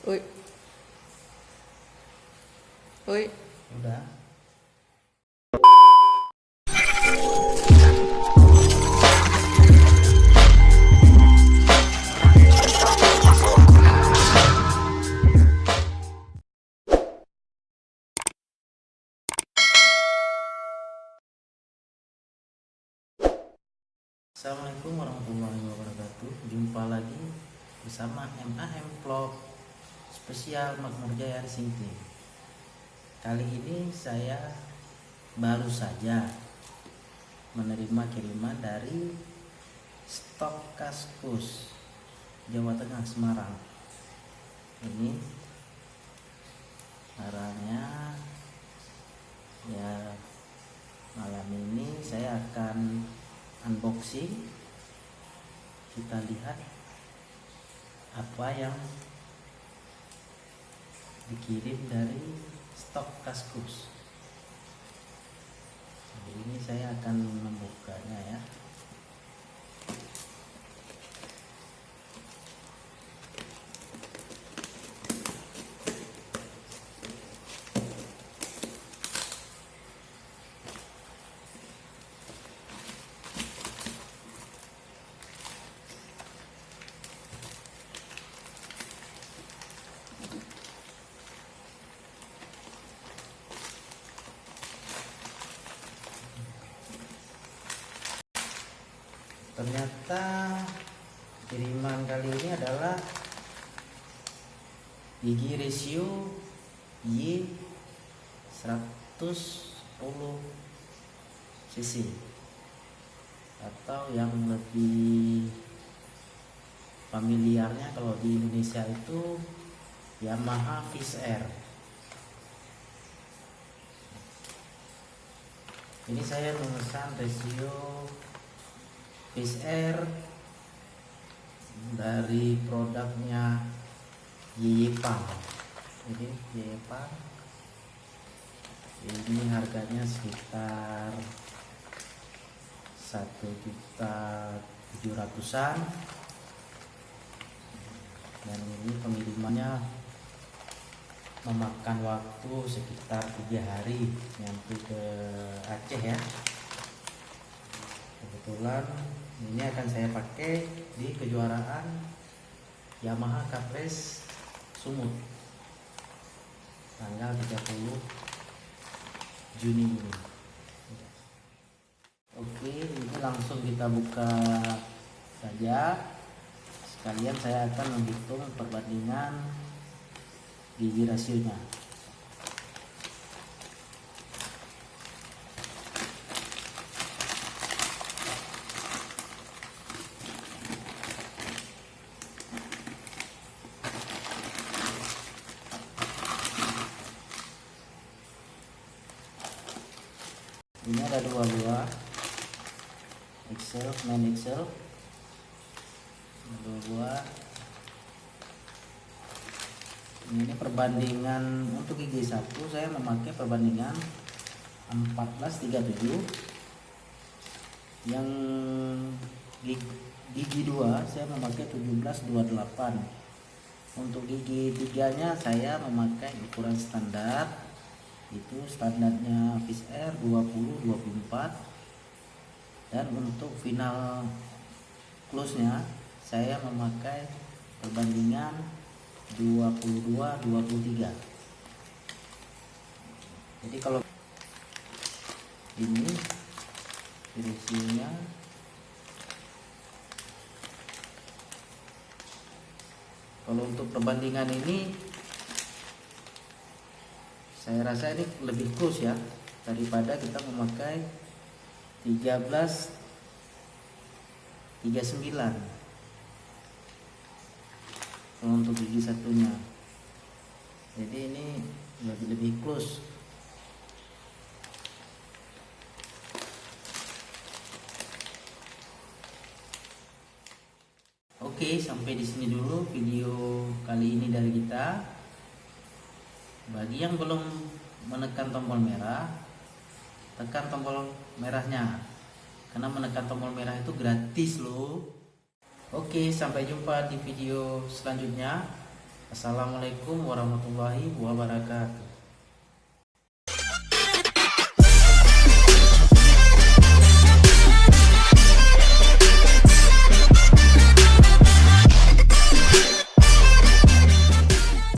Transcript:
Oi, oi. Udah. Assalamualaikum warahmatullahi wabarakatuh. Jumpa lagi bersama MAM Vlog spesial Makmur Jaya Singti. Kali ini saya baru saja menerima kiriman dari stok Kaskus Jawa Tengah, Semarang. Ini barangnya ya. Malam ini saya akan unboxing, kita lihat apa yang dikirim dari stok Kaskus. Jadi ini saya akan membukanya ya. Ternyata kiriman kali ini adalah gigi ratio Y 110 cc, atau yang lebih familiarnya kalau di Indonesia itu Yamaha Fish Air. Ini saya memesan ratio Fish Air dari produknya Yeyepang. Jadi Yeyepang ini harganya sekitar 1.700.000-an, dan ini pengirimannya memakan waktu sekitar 3 hari nyampe ke Aceh ya. Kebetulan ini akan saya pakai di kejuaraan Yamaha Cup Race Sumut tanggal 30 Juni ini. Oke, ini langsung kita buka saja. Sekalian saya akan menghitung perbandingan gigi rasionya. Ini ada dua buah Excel, main Excel, dua buah. Ini perbandingan untuk gigi 1 saya memakai perbandingan 14:37. Yang gigi 2 saya memakai 17:28. Untuk gigi 3-nya saya memakai ukuran standar. Itu standarnya Fish Air 20-24, dan untuk final close-nya saya memakai perbandingan 22-23. Jadi kalau ini rasionya kalau untuk perbandingan ini saya rasa ini lebih close ya, daripada kita memakai 13:39 kalau untuk gigi satunya. Jadi ini lebih close. Oke, sampai di sini dulu video kali ini dari kita. Bagi yang belum menekan tombol merah, tekan tombol merahnya, karena menekan tombol merah itu gratis loh. Oke, sampai jumpa di video selanjutnya. Assalamualaikum warahmatullahi wabarakatuh.